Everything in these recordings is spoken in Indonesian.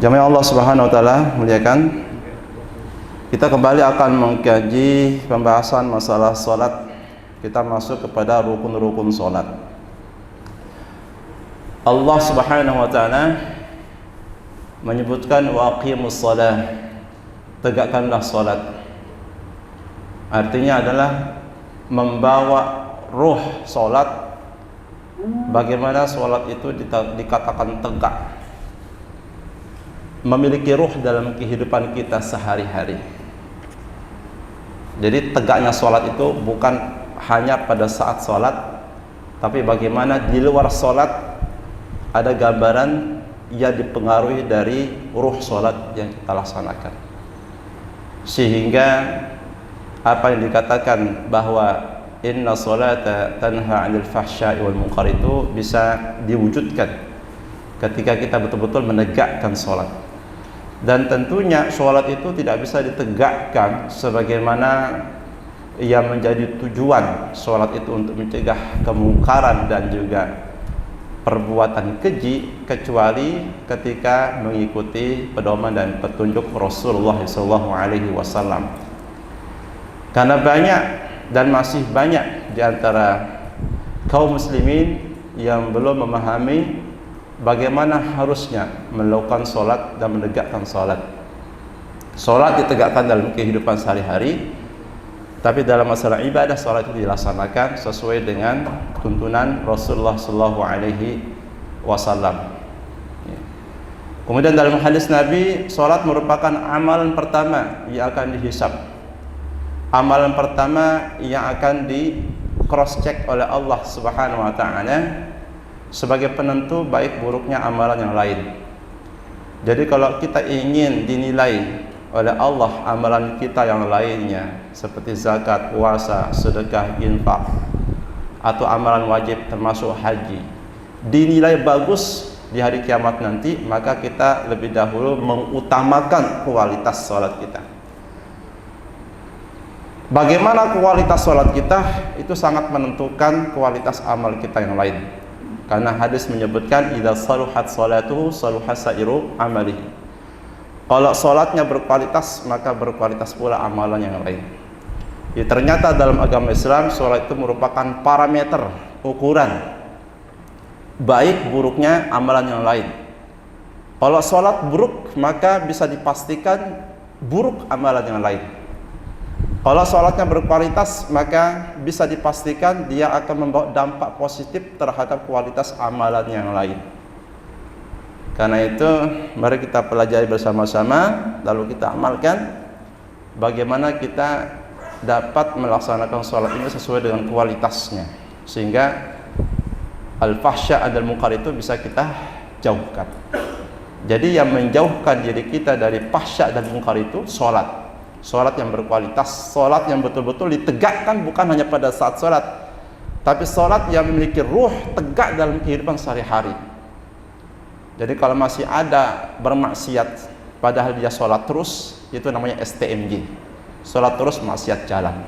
Jamaah Allah Subhanahu wa taala muliakan. Kita kembali akan mengkaji pembahasan masalah salat. Kita masuk kepada rukun-rukun salat. Allah Subhanahu wa taala menyebutkan wa aqimus shalah, tegakkanlah salat. Artinya adalah membawa ruh salat, bagaimana salat itu dikatakan tegak, memiliki ruh dalam kehidupan kita sehari-hari. Jadi tegaknya salat itu bukan hanya pada saat salat, tapi bagaimana di luar salat ada gambaran ia dipengaruhi dari ruh salat yang kita laksanakan. Sehingga apa yang dikatakan bahwa inna salata tanha 'anil fahsya'i wal munkar itu bisa diwujudkan ketika kita betul-betul menegakkan salat. Dan tentunya sholat itu tidak bisa ditegakkan sebagaimana yang menjadi tujuan sholat itu untuk mencegah kemungkaran dan juga perbuatan keji, kecuali ketika mengikuti pedoman dan petunjuk Rasulullah SAW. Karena banyak dan masih banyak di antara kaum muslimin yang belum memahami bagaimana harusnya melakukan sholat dan menegakkan sholat. Sholat ditegakkan dalam kehidupan sehari-hari, tapi dalam masalah ibadah sholat itu dilaksanakan sesuai dengan tuntunan Rasulullah SAW. Kemudian dalam hadis Nabi, sholat merupakan amalan pertama yang akan dihisab, amalan pertama yang akan di cross check oleh Allah Subhanahu wa taala sebagai penentu baik buruknya amalan yang lain. Jadi kalau kita ingin dinilai oleh Allah amalan kita yang lainnya seperti zakat, puasa, sedekah, infak, atau amalan wajib termasuk haji, dinilai bagus di hari kiamat nanti, maka kita lebih dahulu mengutamakan kualitas salat kita. Bagaimana kualitas salat kita itu sangat menentukan kualitas amal kita yang lain. Karena hadis menyebutkan idza saluhat salatuhu saluha sairu amalihi. Kalau salatnya berkualitas, maka berkualitas pula amalan yang lain. Ya, ternyata dalam agama Islam salat itu merupakan parameter ukuran baik buruknya amalan yang lain. Kalau salat buruk, maka bisa dipastikan buruk amalan yang lain. Kalau sholatnya berkualitas, maka bisa dipastikan dia akan membawa dampak positif terhadap kualitas amalan yang lain. Karena itu, mari kita pelajari bersama-sama, lalu kita amalkan bagaimana kita dapat melaksanakan sholat ini sesuai dengan kualitasnya, sehingga al-fahsya' dan munkar itu bisa kita jauhkan. Jadi yang menjauhkan diri kita dari fahsya' dan munkar itu sholat. Salat yang berkualitas, salat yang betul-betul ditegakkan bukan hanya pada saat salat, tapi salat yang memiliki ruh tegak dalam kehidupan sehari-hari. Jadi kalau masih ada bermaksiat padahal dia salat terus, itu namanya STMJ, salat terus maksiat jalan.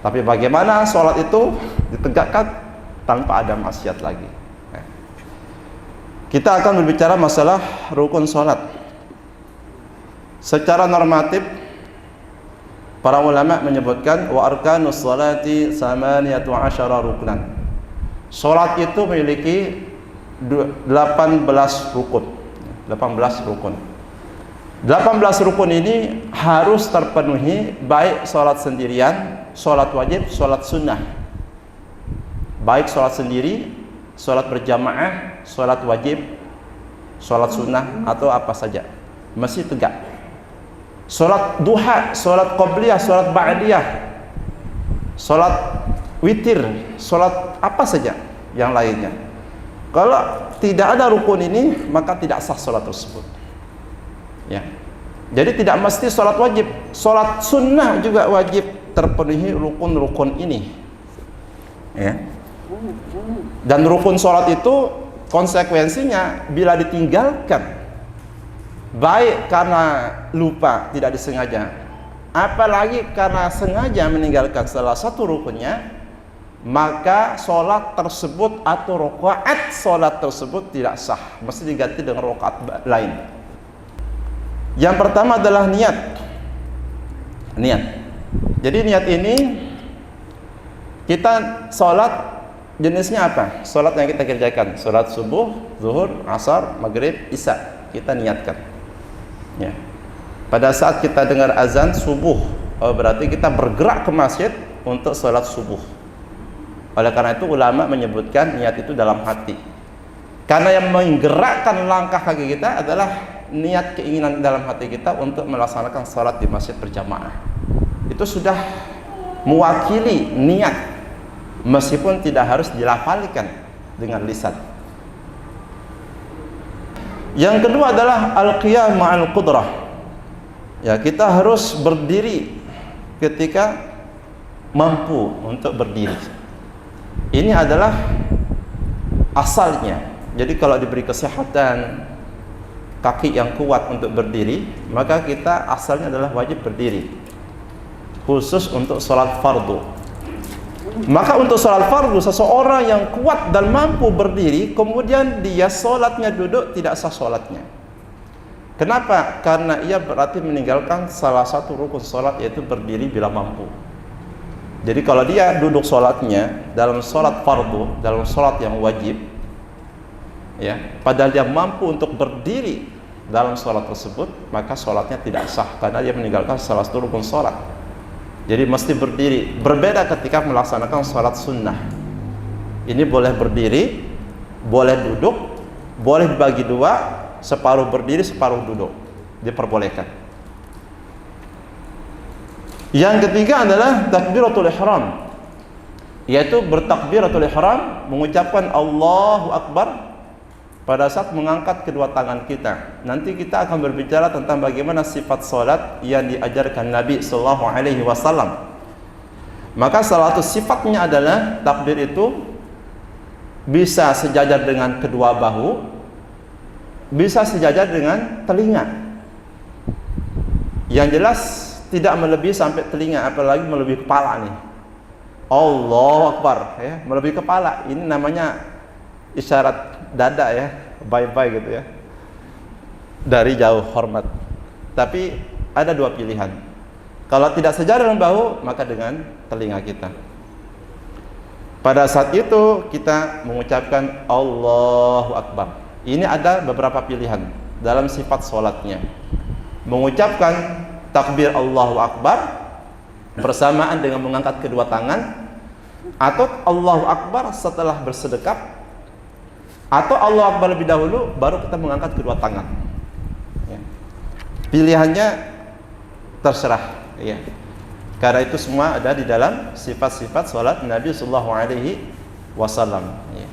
Tapi bagaimana salat itu ditegakkan tanpa ada maksiat lagi? Kita akan berbicara masalah rukun salat. Secara normatif, para ulama menyebutkan wa arkanus salati 18 ruknan. Salat itu memiliki 18 rukun. 18 rukun. 18 rukun ini harus terpenuhi baik salat sendirian, salat wajib, salat sunnah. Baik salat sendiri, salat berjamaah, salat wajib, salat sunnah atau apa saja, mesti tegak. Salat duha, salat qabliyah, salat ba'diyah, salat witir, salat apa saja yang lainnya. Kalau tidak ada rukun ini, maka tidak sah salat tersebut. Ya. Jadi tidak mesti salat wajib, salat sunnah juga wajib terpenuhi rukun-rukun ini. Ya. Dan rukun salat itu konsekuensinya bila ditinggalkan, baik karena lupa, tidak disengaja, apalagi karena sengaja meninggalkan salah satu rukunnya, maka sholat tersebut atau rakaat sholat tersebut tidak sah, mesti diganti dengan rakaat lain. Yang pertama adalah niat. Niat. Jadi niat ini kita sholat jenisnya apa? Sholat yang kita kerjakan, sholat subuh, zuhur, asar, maghrib, isya, kita niatkan. Ya. Pada saat kita dengar azan subuh, berarti kita bergerak ke masjid untuk sholat subuh. Oleh karena itu ulama menyebutkan niat itu dalam hati. Karena yang menggerakkan langkah kaki kita adalah niat, keinginan dalam hati kita untuk melaksanakan sholat di masjid berjamaah. Itu sudah mewakili niat, meskipun tidak harus dilafalkan dengan lisan. Yang kedua adalah al-qiyam ma'al qudrah. Ya, kita harus berdiri ketika mampu untuk berdiri. Ini adalah asalnya. Jadi kalau diberi kesehatan, kaki yang kuat untuk berdiri, maka kita asalnya adalah wajib berdiri, khusus untuk sholat fardu. Maka untuk sholat fardu, seseorang yang kuat dan mampu berdiri, kemudian dia sholatnya duduk, tidak sah sholatnya. Kenapa? Karena ia berarti meninggalkan salah satu rukun sholat, yaitu berdiri bila mampu. Jadi kalau dia duduk sholatnya dalam sholat fardu, dalam sholat yang wajib, ya, padahal dia mampu untuk berdiri dalam sholat tersebut, maka sholatnya tidak sah karena dia meninggalkan salah satu rukun sholat. Jadi mesti berdiri. Berbeda ketika melaksanakan sholat sunnah. Ini boleh berdiri, boleh duduk, boleh dibagi dua, separuh berdiri, separuh duduk, diperbolehkan. Yang ketiga adalah takbiratul ihram, yaitu bertakbiratul ihram, mengucapkan Allahu Akbar pada saat mengangkat kedua tangan kita. Nanti kita akan berbicara tentang bagaimana sifat salat yang diajarkan Nabi sallallahu alaihi wasallam. Maka salah satu sifatnya adalah takbir itu bisa sejajar dengan kedua bahu, bisa sejajar dengan telinga. Yang jelas tidak melebihi sampai telinga, apalagi melebihi kepala nih. Allahu Akbar, ya, melebihi kepala. Ini namanya isyarat dada, ya, bye-bye gitu, ya, dari jauh hormat. Tapi ada dua pilihan. Kalau tidak sejajar dengan bahu, maka dengan telinga kita. Pada saat itu kita mengucapkan Allahu Akbar. Ini ada beberapa pilihan dalam sifat sholatnya. Mengucapkan takbir Allahu Akbar bersamaan dengan mengangkat kedua tangan, atau Allahu Akbar setelah bersedekap, atau Allahu Akbar lebih dahulu baru kita mengangkat kedua tangan, ya. Pilihannya terserah, ya. Karena itu semua ada di dalam sifat-sifat sholat Nabi Sallallahu Alaihi Wasallam, ya.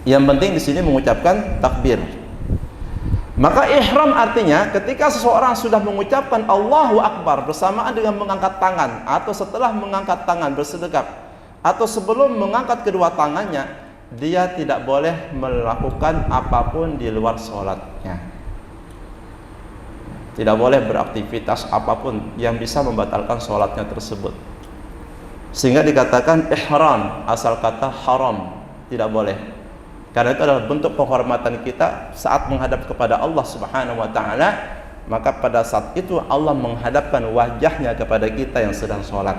Yang penting di sini mengucapkan takbir. Maka ihram artinya ketika seseorang sudah mengucapkan Allahu Akbar bersamaan dengan mengangkat tangan, atau setelah mengangkat tangan bersedekap, atau sebelum mengangkat kedua tangannya, dia tidak boleh melakukan apapun di luar sholatnya. Tidak boleh beraktivitas apapun yang bisa membatalkan sholatnya tersebut. Sehingga dikatakan ihram, asal kata haram, tidak boleh. Karena itu adalah bentuk penghormatan kita saat menghadap kepada Allah Subhanahu wa taala. Maka pada saat itu Allah menghadapkan wajahnya kepada kita yang sedang sholat.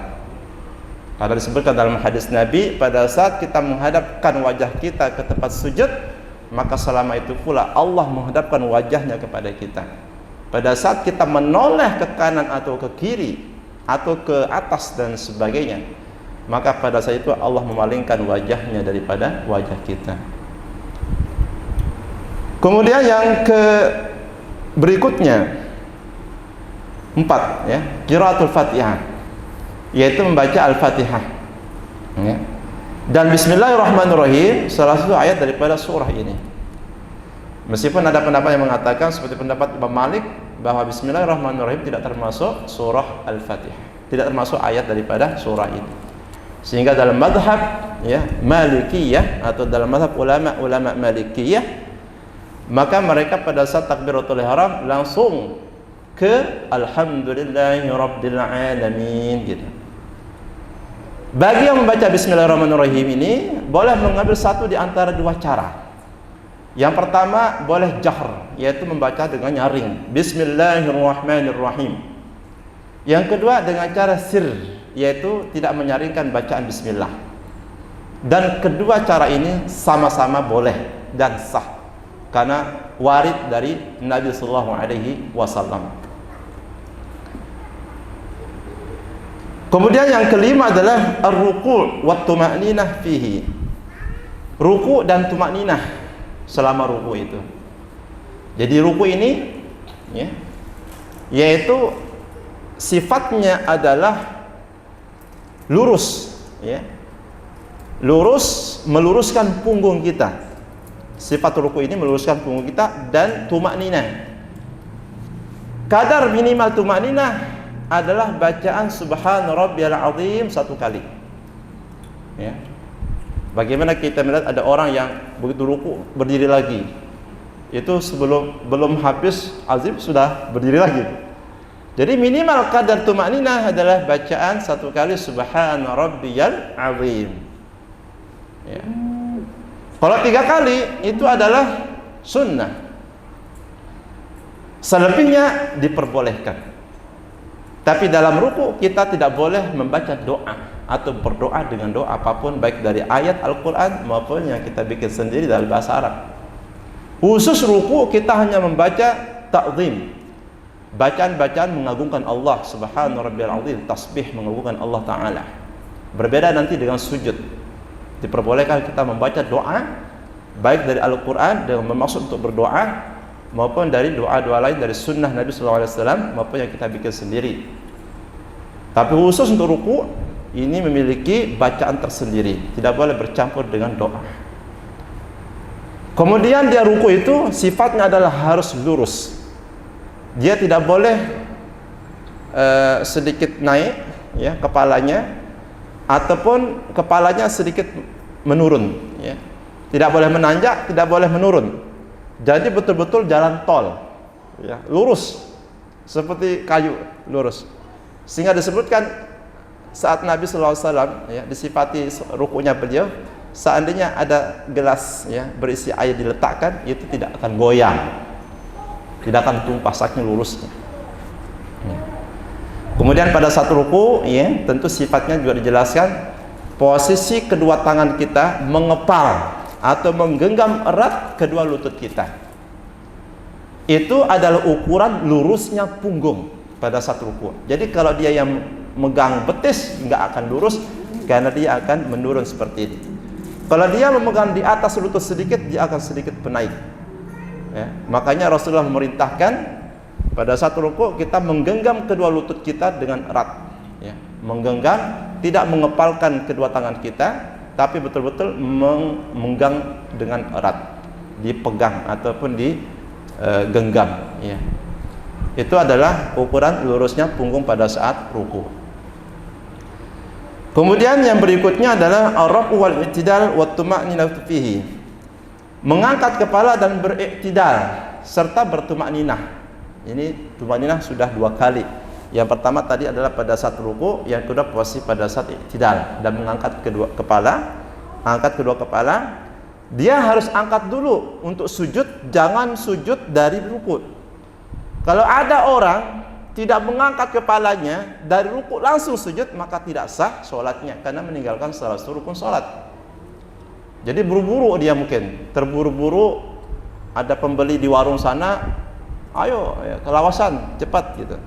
Karena disebutkan dalam hadis Nabi, pada saat kita menghadapkan wajah kita ke tempat sujud, maka selama itu pula Allah menghadapkan wajahnya kepada kita. Pada saat kita menoleh ke kanan atau ke kiri atau ke atas dan sebagainya, maka pada saat itu Allah memalingkan wajahnya daripada wajah kita. Kemudian yang berikutnya 4, ya, qiraatul Fatihah, yaitu membaca Al-Fatihah, ya. Dan Bismillahirrahmanirrahim salah satu ayat daripada surah ini. Meskipun ada pendapat yang mengatakan seperti pendapat Imam Malik bahwa Bismillahirrahmanirrahim tidak termasuk surah Al-Fatihah, tidak termasuk ayat daripada surah ini. Sehingga dalam mazhab, ya, Malikiyah atau dalam mazhab ulama Malikiyah, maka mereka pada saat takbiratul ihram langsung ke Alhamdulillahirabbil alamin, gitu. Bagi yang membaca Bismillahirrahmanirrahim ini boleh mengambil satu di antara dua cara. Yang pertama boleh jahr, yaitu membaca dengan nyaring, Bismillahirrahmanirrahim. Yang kedua dengan cara sir, yaitu tidak menyaringkan bacaan bismillah. Dan kedua cara ini sama-sama boleh dan sah karena warid dari Nabi sallallahu alaihi wasallam. Kemudian yang kelima adalah ar-ruku' wa tuma'ninah fihi. Ruku' dan tuma'ninah selama ruku' itu. Jadi ruku' ini ya, yaitu sifatnya adalah lurus ya. Lurus, meluruskan punggung kita. Sifat ruku' ini meluruskan punggung kita. Dan tuma'ninah, kadar minimal tuma'ninah adalah bacaan subhana rabbiyal azim 1 kali ya. Bagaimana kita melihat ada orang yang begitu ruku berdiri lagi, itu belum habis azim sudah berdiri lagi. Jadi minimal kadar tuma'ninah adalah bacaan 1 kali subhana rabbiyal azim ya. Kalau 3 kali itu adalah sunnah, selebihnya diperbolehkan. Tapi dalam ruku kita tidak boleh membaca doa atau berdoa dengan doa apapun, baik dari ayat Al-Quran maupun yang kita bikin sendiri dari bahasa Arab. Khusus ruku kita hanya membaca ta'zim, bacaan-bacaan mengagungkan Allah subhanahu rabbiyal azim, tasbih mengagungkan Allah Ta'ala. Berbeda nanti dengan sujud. Diperbolehkan kita membaca doa baik dari Al-Quran dengan bermaksud untuk berdoa, maupun dari doa-doa lain dari sunnah Nabi SAW, maupun yang kita bikin sendiri. Tapi khusus untuk ruku ini memiliki bacaan tersendiri, tidak boleh bercampur dengan doa. Kemudian dia ruku itu sifatnya adalah harus lurus. Dia tidak boleh sedikit naik ya kepalanya, ataupun kepalanya sedikit menurun ya. Tidak boleh menanjak, tidak boleh menurun. Jadi betul-betul jalan tol ya, lurus seperti kayu, lurus. Sehingga disebutkan saat Nabi SAW ya, disifati rukunya beliau, seandainya ada gelas ya berisi air diletakkan, itu tidak akan goyang, tidak akan tumpah saking lurusnya ya. Kemudian pada saat ruku ya, tentu sifatnya juga dijelaskan, posisi kedua tangan kita mengepal atau menggenggam erat kedua lutut kita. Itu adalah ukuran lurusnya punggung pada saat ruku. Jadi kalau dia yang megang betis nggak akan lurus, karena dia akan menurun seperti ini. Kalau dia memegang di atas lutut sedikit, dia akan sedikit menaik ya. Makanya Rasulullah memerintahkan pada saat ruku kita menggenggam kedua lutut kita dengan erat ya. Menggenggam, tidak mengepalkan kedua tangan kita, tapi betul-betul menggenggam dengan erat, dipegang ataupun digenggam ya. Itu adalah ukuran lurusnya punggung pada saat ruku. Kemudian yang berikutnya adalah ar-rafu wal i'tidal wa tuma'ninah fihi. Mengangkat kepala dan beriktidal serta bertuma'ninah. Ini tuma'ninah sudah 2 kali. Yang pertama tadi adalah pada saat ruku, yang kedua posisi pada saat i'tidal dan mengangkat kedua kepala. Angkat kedua kepala. Dia harus angkat dulu untuk sujud, jangan sujud dari ruku. Kalau ada orang tidak mengangkat kepalanya dari ruku langsung sujud, maka tidak sah sholatnya karena meninggalkan salah satu rukun sholat. Jadi buru-buru dia, mungkin terburu-buru, ada pembeli di warung sana, ayo ya, ke lawasan cepat gitu.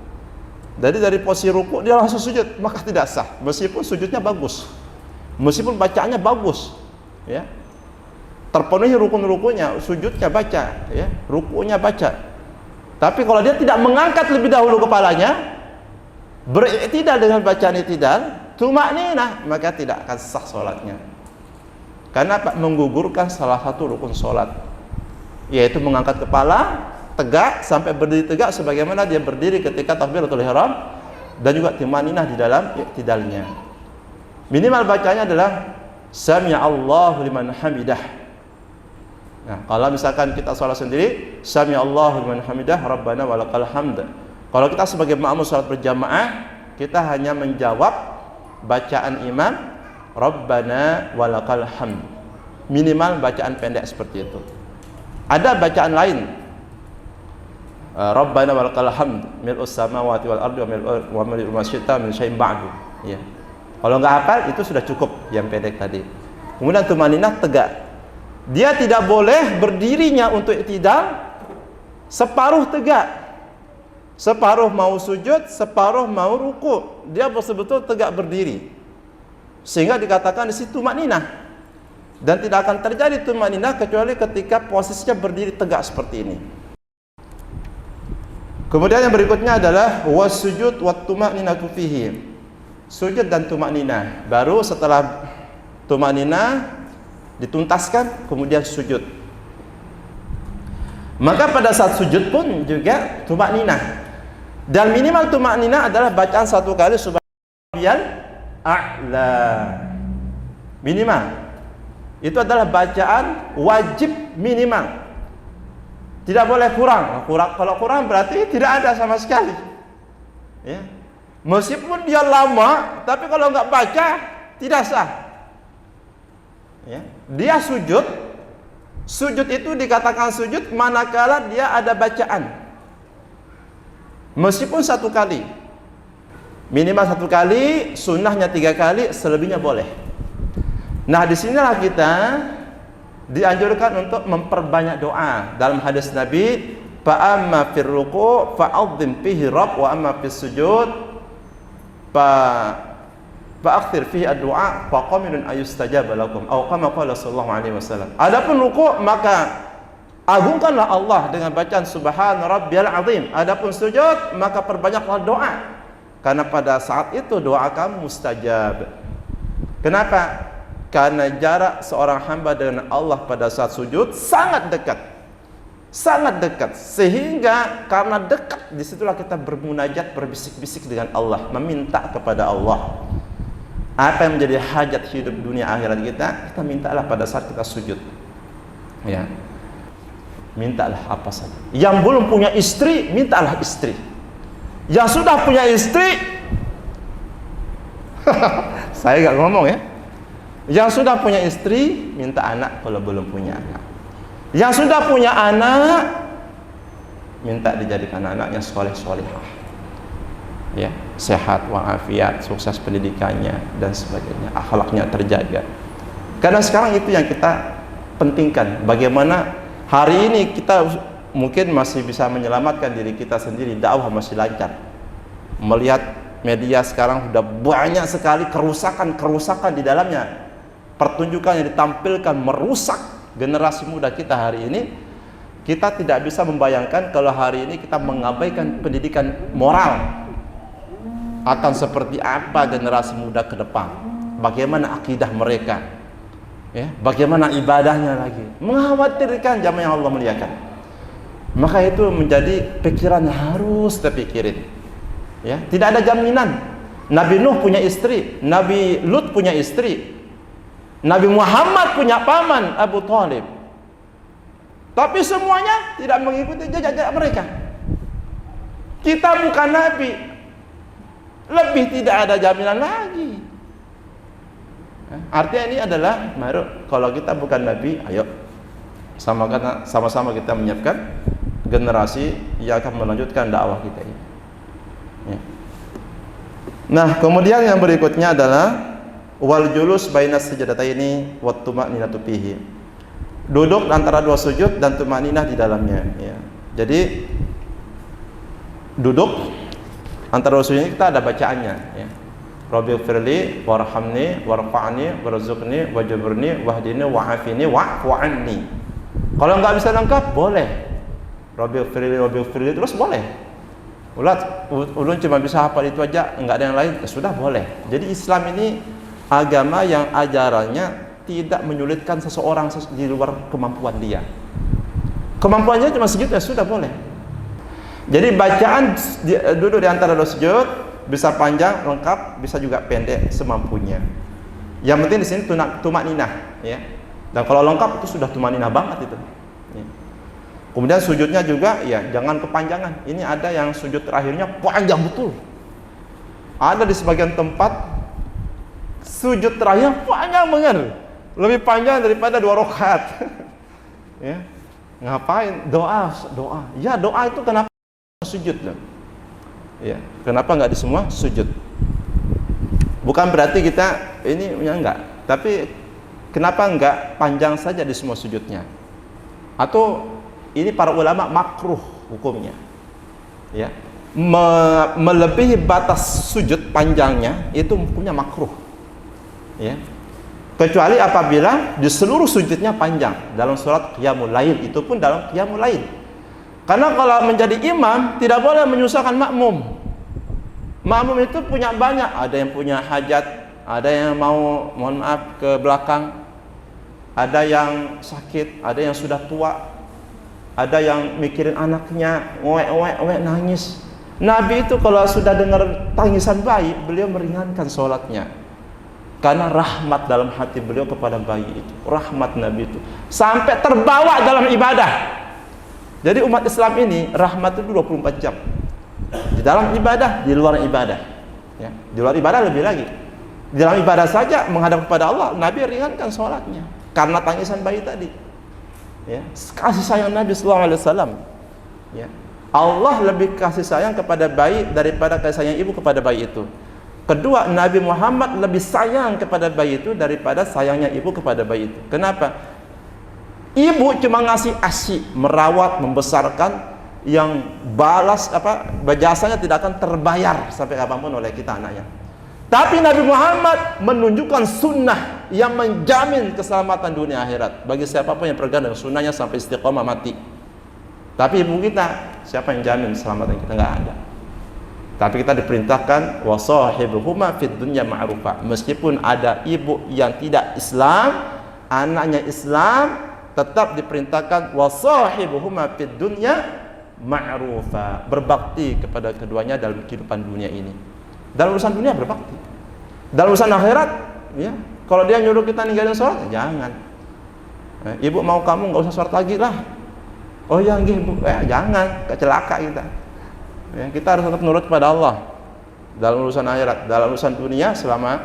Jadi dari posisi ruku dia langsung sujud, maka tidak sah meskipun sujudnya bagus, meskipun bacaannya bagus ya, terpenuhi rukun-rukunnya, sujudnya baca ya, rukunya baca. Tapi kalau dia tidak mengangkat lebih dahulu kepalanya, beriktidal dengan bacaan iktidal, tuma'ninah, maka tidak akan sah sholatnya. Karena menggugurkan salah satu rukun sholat, yaitu mengangkat kepala tegak sampai berdiri tegak sebagaimana dia berdiri ketika takbiratul ihram, dan juga tuma'ninah di dalam iktidalnya. Minimal bacanya adalah sami'a Allahu liman hamidah. Nah, kalau misalkan kita sholat sendiri, sami Allahu liman hamidah, rabbana walakal hamd. Kalau kita sebagai makmum sholat berjamaah, kita hanya menjawab bacaan imam, rabbana walakal hamd. Minimal bacaan pendek seperti itu. Ada bacaan lain. Rabbana walakal hamd mil'us samawati wal ardi wa mil'u ma syi'ta min syai'in ba'du. Ya. Kalau nggak hafal itu sudah cukup yang pendek tadi. Kemudian tumaninah tegak. Dia tidak boleh berdirinya untuk i'tidal separuh tegak. Separuh mau sujud, separuh mau ruku. Dia betul-betul tegak berdiri. Sehingga dikatakan di situ tumaninah. Dan tidak akan terjadi tumaninah kecuali ketika posisinya berdiri tegak seperti ini. Kemudian yang berikutnya adalah wasujud wat tumaninatu fihi. Sujud dan tumaninah. Baru setelah tumaninah dituntaskan, kemudian sujud. Maka pada saat sujud pun juga tumaninah. Dan minimal tumaninah adalah bacaan satu kali subhanallahil a'la. Minimal. Itu adalah bacaan wajib minimal. Tidak boleh kurang. Kalau kurang berarti tidak ada sama sekali. Ya. Meskipun dia lama, tapi kalau nggak baca tidak sah. Ya. Dia sujud. Sujud itu dikatakan sujud manakala dia ada bacaan. Meskipun satu kali. Minimal satu kali, sunnahnya 3 kali, selebihnya boleh. Nah, disinilah kita dianjurkan untuk memperbanyak doa. Dalam hadis Nabi, fa amma fir ruku' fa'adhim fihi rabb wa amma fis sujud fa'akthir fihi ad-du'a fa qaminun ayustajaba lakum aw kama qala sallallahu alaihi wasallam. Adapun ruku' maka agungkanlah Allah dengan bacaan subhana rabbiyal azim. Adapun sujud maka perbanyaklah doa. Karena pada saat itu doa kamu mustajab. Kenapa? Karena jarak seorang hamba dengan Allah pada saat sujud sangat dekat. Sangat dekat. Sehingga karena dekat, disitulah kita bermunajat, berbisik-bisik dengan Allah, meminta kepada Allah. Apa yang menjadi hajat hidup dunia akhirat kita mintalah pada saat kita sujud. Ya. Mintalah apa saja. Yang belum punya istri, mintalah istri. Yang sudah punya istri, saya nggak ngomong ya. Yang sudah punya istri, minta anak kalau belum punya anak. Yang sudah punya anak, minta dijadikan anaknya soleh-solehah. Ya, sehat walafiat, sukses pendidikannya dan sebagainya, akhlaknya terjaga. Karena sekarang itu yang kita pentingkan. Bagaimana hari ini kita mungkin masih bisa menyelamatkan diri kita sendiri, dakwah masih lancar. Melihat media sekarang sudah banyak sekali kerusakan di dalamnya. Pertunjukan yang ditampilkan merusak generasi muda kita hari ini. Kita tidak bisa membayangkan kalau hari ini kita mengabaikan pendidikan moral, akan seperti apa generasi muda ke depan. Bagaimana akidah mereka, ya, bagaimana ibadahnya lagi. Mengkhawatirkan zaman yang Allah muliakan. Maka itu menjadi pikiran yang harus terpikirin. Ya, tidak ada jaminan. Nabi Nuh punya istri, Nabi Lut punya istri, Nabi Muhammad punya paman Abu Thalib. Tapi semuanya tidak mengikuti jejak mereka. Kita bukan Nabi, lebih tidak ada jaminan lagi. Artinya ini adalah, mari kalau kita bukan Nabi, ayo sama-sama kita menyiapkan generasi yang akan melanjutkan dakwah kita ini. Ya. Nah, kemudian yang berikutnya adalah wal julus bainas sajdataini wat tumaninatu fihi. Duduk antara dua sujud dan tumaninah di dalamnya, ya. Jadi duduk antara dua sujud ini kita ada bacaannya, ya. Rabbighfirli warhamni warfa'ni warzuqni wajburni wahdini wa'afini wa'fu anni. Kalau enggak bisa lengkap boleh Rabbighfirli terus boleh. Ulun cuma bisa hafal itu aja, enggak ada yang lain, ya sudah boleh. Jadi Islam ini agama yang ajarannya tidak menyulitkan seseorang di luar kemampuan dia. Kemampuannya cuma segitu, ya sudah boleh. Jadi bacaan duduk di antara dua sujud bisa panjang, lengkap, bisa juga pendek semampunya. Yang penting di sini tumaninah, ya. Dan kalau lengkap itu sudah tumaninah banget itu. Ya. Kemudian sujudnya juga, ya, jangan kepanjangan. Ini ada yang sujud terakhirnya panjang betul. Ada di sebagian tempat sujud terakhir panjang banget, lebih panjang daripada 2 rakaat. Ya. Ngapain? Doa. Ya, doa itu kenapa sujud loh? Ya, kenapa nggak di semua sujud? Bukan berarti kita ini enggak, tapi kenapa enggak panjang saja di semua sujudnya? Atau ini para ulama makruh hukumnya. Ya. Melebihi batas sujud panjangnya itu hukumnya makruh. Ya. Kecuali apabila di seluruh sujudnya panjang dalam surat Qiyamul Lail, itu pun dalam Qiyamul Lail. Karena kalau menjadi imam tidak boleh menyusahkan makmum. Makmum itu punya banyak, ada yang punya hajat, ada yang mau mohon maaf ke belakang, ada yang sakit, ada yang sudah tua, ada yang mikirin anaknya, nangis. Nabi itu kalau sudah dengar tangisan bayi, beliau meringankan sholatnya. Karena rahmat dalam hati beliau kepada bayi itu, rahmat Nabi itu sampai terbawa dalam ibadah. Jadi umat Islam ini rahmat itu 24 jam. Di dalam ibadah, di luar ibadah. Ya, di luar ibadah lebih lagi. Di dalam ibadah saja menghadap kepada Allah, Nabi ringankan sholatnya karena tangisan bayi tadi. Ya, kasih sayang Nabi sallallahu alaihi wasallam. Ya. Allah lebih kasih sayang kepada bayi daripada kasih sayang ibu kepada bayi itu. Kedua, Nabi Muhammad lebih sayang kepada bayi itu daripada sayangnya ibu kepada bayi itu. Kenapa? Ibu cuma ngasih ASI, merawat, membesarkan, yang balas jasanya tidak akan terbayar sampai kapanpun oleh kita anaknya. Tapi Nabi Muhammad menunjukkan sunnah yang menjamin keselamatan dunia akhirat bagi siapapun yang pegang dengan sunnahnya sampai istiqomah mati. Tapi ibu kita, siapa yang jamin keselamatan kita? Nggak ada. Tapi kita diperintahkan wasahibuhuma fid dunya ma'rufa. Meskipun ada ibu yang tidak Islam, anaknya Islam, tetap diperintahkan wasahibuhuma fid dunya ma'rufa, berbakti kepada keduanya dalam kehidupan dunia ini. Dalam urusan dunia berbakti. Dalam urusan akhirat, ya, kalau dia nyuruh kita ninggalin sholat, jangan. Ibu mau kamu nggak usah sholat lagi lah. Oh ya, nggih Bu. Jangan, kecelaka kita. Ya, kita harus tetap nurut kepada Allah dalam urusan akhirat. Dalam urusan dunia selama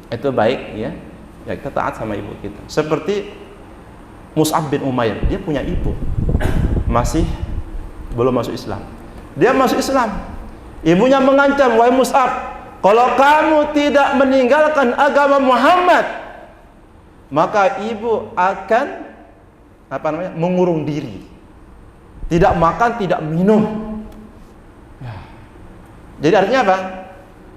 itu baik, ya, ya kita taat sama ibu kita. Seperti Mus'ab bin Umair, dia punya ibu, masih belum masuk Islam. Dia masuk Islam. Ibunya mengancam, wahai Mus'ab, kalau kamu tidak meninggalkan agama Muhammad, maka ibu akan mengurung diri, tidak makan, tidak minum. Ya. Jadi artinya apa?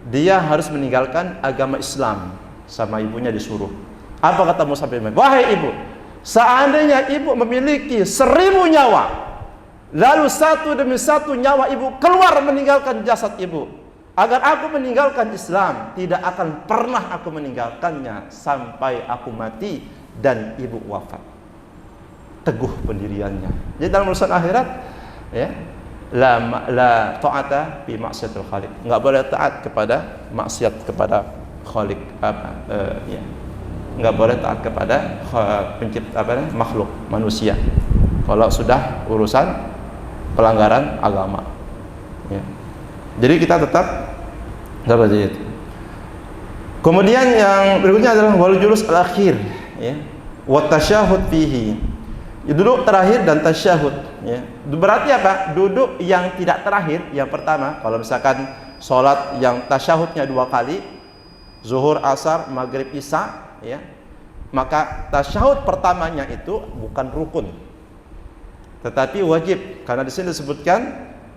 Dia harus meninggalkan agama Islam, sama ibunya disuruh. Apa kata Mus'ab bin Umair? Wahai ibu, seandainya ibu memiliki 1000 nyawa, lalu satu demi satu nyawa ibu keluar meninggalkan jasad ibu, agar aku meninggalkan Islam, tidak akan pernah aku meninggalkannya sampai aku mati dan ibu wafat. Teguh pendiriannya. Jadi dalam urusan akhirat, ya, la ta'ata fi maksiatil khaliq. Enggak boleh taat kepada maksiat kepada khaliq, ya. Enggak boleh taat kepada pencipta makhluk manusia. Kalau sudah urusan pelanggaran agama, ya. Jadi kita tetap seperti itu. Kemudian yang berikutnya adalah wal julus al-akhir, ya, wa tasyahud fihi. Duduk terakhir dan tasyahud, ya. Berarti apa? Duduk yang tidak terakhir, yang pertama, kalau misalkan sholat yang tasyahudnya 2 kali, zuhur, asar, maghrib, isya, ya, maka tasyahud pertamanya itu bukan rukun, tetapi wajib, karena di sini disebutkan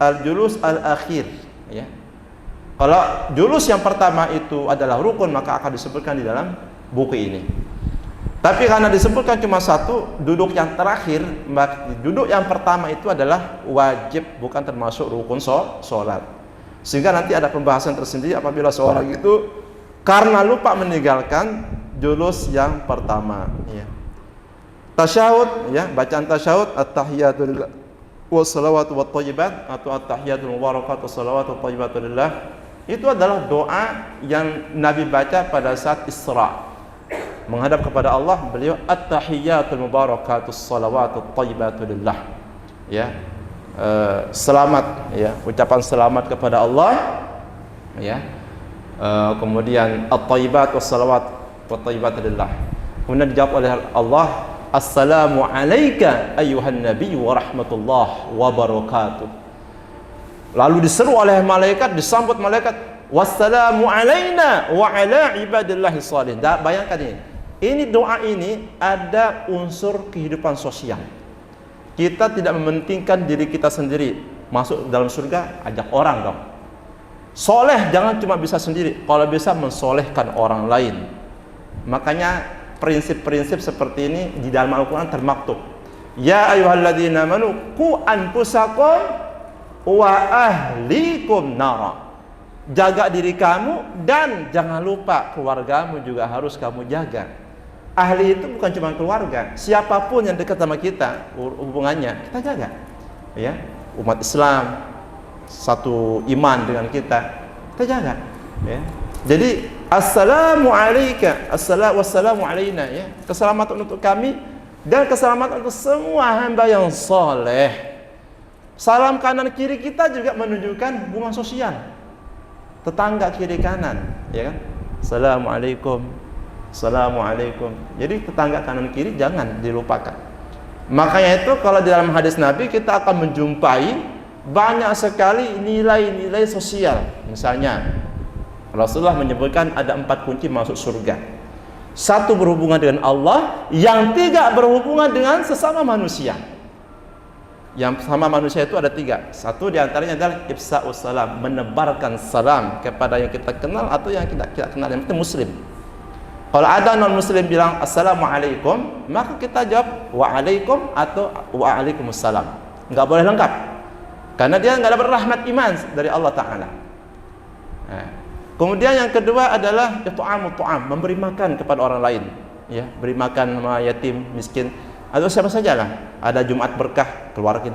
al-julus al-akhir, ya. Kalau julus yang pertama itu adalah rukun, maka akan disebutkan di dalam buku ini. Tapi karena disebutkan cuma satu, duduk yang terakhir, maka duduk yang pertama itu adalah wajib, bukan termasuk rukun sholat. Sehingga nanti ada pembahasan tersendiri apabila seorang itu karena lupa meninggalkan julus yang pertama, ya. Tasyahud, ya, bacaan tasyahud, at-tahiyatul wassalawatu wathayyibat atau at-tahiyatul mubarakatuh wassalawatu wathayyibatulillah, itu adalah doa yang Nabi baca pada saat Isra menghadap kepada Allah. Beliau at-tahiyatul mubarakatuh wassalawatu wathayyibatulillah, ya, selamat, ya, ucapan selamat kepada Allah, ya, kemudian at-thayyibat wassalawat wathayyibatulillah. Kemudian dijawab oleh Allah, Assalamu alayka ayyuhan nabiy wa rahmatullah wa barakatuh. Lalu diseru oleh malaikat, disambut malaikat, wassalamu alaina wa ala ibadillahi shalih. Bayangkan ini. Ini doa ini ada unsur kehidupan sosial. Kita tidak mementingkan diri kita sendiri. Masuk dalam surga, ajak orang dong. Soleh jangan cuma bisa sendiri, kalau bisa mensolehkan orang lain. Makanya prinsip-prinsip seperti ini di dalam Al-Quran termaktub. Ya ayyuhalladzina amanu qu anfusakum wa ahlikum nara. Jaga diri kamu dan jangan lupa keluargamu juga harus kamu jaga. Ahli itu bukan cuma keluarga, siapapun yang dekat sama kita hubungannya kita jaga. Ya, umat Islam satu iman dengan kita jaga. Ya. Jadi assalamu alayka, wassalamu alayna, ya. Keselamatan untuk kami dan keselamatan untuk semua hamba yang soleh. Salam kanan kiri kita juga menunjukkan hubungan sosial. Tetangga kiri kanan, ya kan? Assalamualaikum, assalamualaikum. Jadi tetangga kanan kiri jangan dilupakan. Makanya itu kalau di dalam hadis Nabi kita akan menjumpai banyak sekali nilai-nilai sosial. Misalnya Rasulullah menyebutkan ada 4 kunci masuk surga. 1 berhubungan dengan Allah, yang 3 berhubungan dengan sesama manusia. Yang sama manusia itu ada 3. 1 diantaranya adalah ifsa'us salam, menebarkan salam kepada yang kita kenal atau yang kita kenal, yang itu muslim. Kalau ada non muslim bilang assalamualaikum, maka kita jawab waalaikum atau waalaikumsalam. Enggak boleh lengkap, karena dia enggak dapat rahmat iman dari Allah Ta'ala. Nah, kemudian yang kedua adalah it'amut ta'am, memberi makan kepada orang lain, ya, beri makan sama yatim, miskin, atau siapa saja lah. Ada Jumat berkah, keluarin.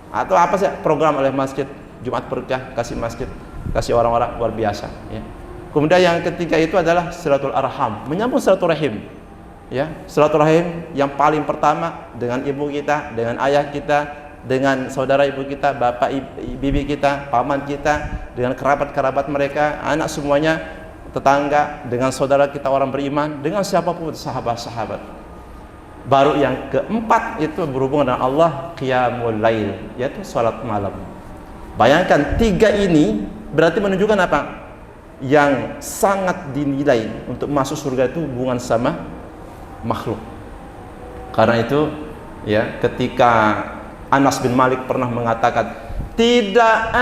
Atau apa sih program oleh masjid, Jumat berkah, kasih masjid, kasih orang-orang luar biasa, ya. Kemudian yang ketiga itu adalah silatul arham, menyambung silaturahim, ya. Silaturahim yang paling pertama dengan ibu kita, dengan ayah kita, dengan saudara ibu kita, bapak bibi kita, paman kita, dengan kerabat-kerabat mereka, anak semuanya, tetangga, dengan saudara kita orang beriman, dengan siapapun sahabat-sahabat. Baru yang keempat itu berhubungan dengan Allah, qiyamul lail, yaitu salat malam. Bayangkan 3 ini berarti menunjukkan apa? Yang sangat dinilai untuk masuk surga itu hubungan sama makhluk. Karena itu, ya, ketika Anas bin Malik pernah mengatakan tidak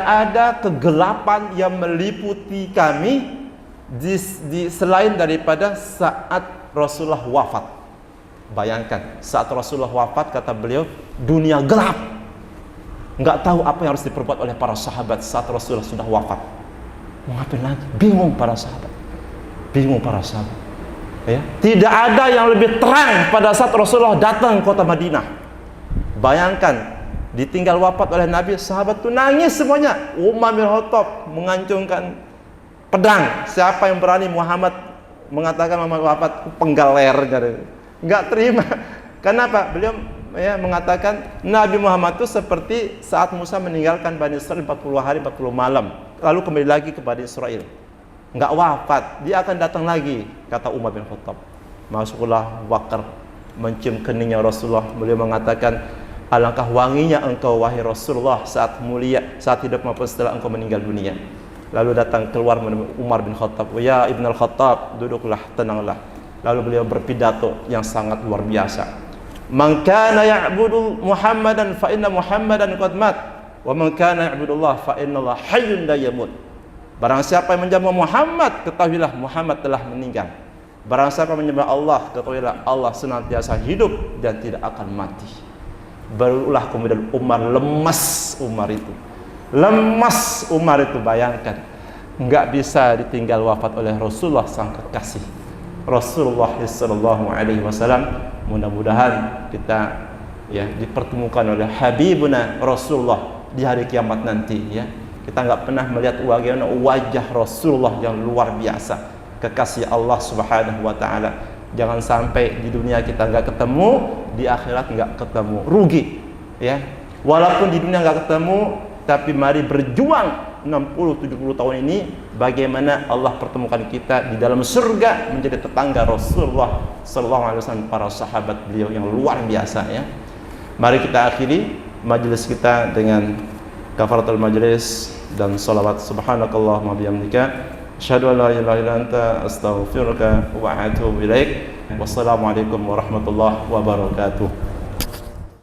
ada kegelapan yang meliputi kami selain daripada saat Rasulullah wafat. Bayangkan, saat Rasulullah wafat, kata beliau, dunia gelap. Enggak tahu apa yang harus diperbuat oleh para sahabat saat Rasulullah sudah wafat. Mau ngapain lagi? Bingung para sahabat. Ya, tidak ada yang lebih terang pada saat Rasulullah datang ke kota Madinah. Bayangkan, ditinggal wafat oleh Nabi, sahabat itu nangis semuanya. Umar bin Khattab mengancungkan pedang. Siapa yang berani Muhammad mengatakan Muhammad wafat, penggal lehernya. Enggak terima. Kenapa? Beliau, ya, mengatakan Nabi Muhammad itu seperti saat Musa meninggalkan Bani Israel 40 hari 40 malam, lalu kembali lagi ke Bani Israel. Enggak wafat, dia akan datang lagi, kata Umar bin Khattab. Masuklah Bakar, mencium keningnya Rasulullah. Beliau mengatakan, alangkah wanginya engkau wahai Rasulullah saat mulia, saat hidup maupun setelah engkau meninggal dunia. Lalu datang keluar Umar bin Khattab, ya Ibn al-Khattab, duduklah, tenanglah. Lalu beliau berpidato yang sangat luar biasa. Man kana ya'budu Muhammadan fa inna Muhammadan qad mat, wa man kana ya'budullah fa innallaha hayyun la yamut. Barang siapa yang menyembah Muhammad, ketahuilah Muhammad telah meninggal. Barang siapa menyembah Allah, ketahuilah Allah senantiasa hidup dan tidak akan mati. Barulah kemudian lemas Umar itu, bayangkan, enggak bisa ditinggal wafat oleh Rasulullah sang kekasih, Rasulullah sallallahu alaihi wasallam. Mudah-mudahan kita, ya, dipertemukan oleh Habibuna Rasulullah di hari kiamat nanti, ya. Kita enggak pernah melihat wajah Rasulullah yang luar biasa, kekasih Allah Subhanahu wa taala. Jangan sampai di dunia kita enggak ketemu, di akhirat enggak ketemu, rugi, ya. Walaupun di dunia enggak ketemu, tapi mari berjuang 60-70 tahun ini, bagaimana Allah pertemukan kita di dalam surga menjadi tetangga Rasulullah sallallahu alaihi wasallam, para sahabat beliau yang luar biasa ya. Mari kita akhiri majelis kita dengan kafaratul majelis dan salawat. Subhanakallahumma bihamdika asyhadu an la ilaha illa anta astaghfiruka wa atubu ilaik. Wassalamualaikum warahmatullahi wabarakatuh.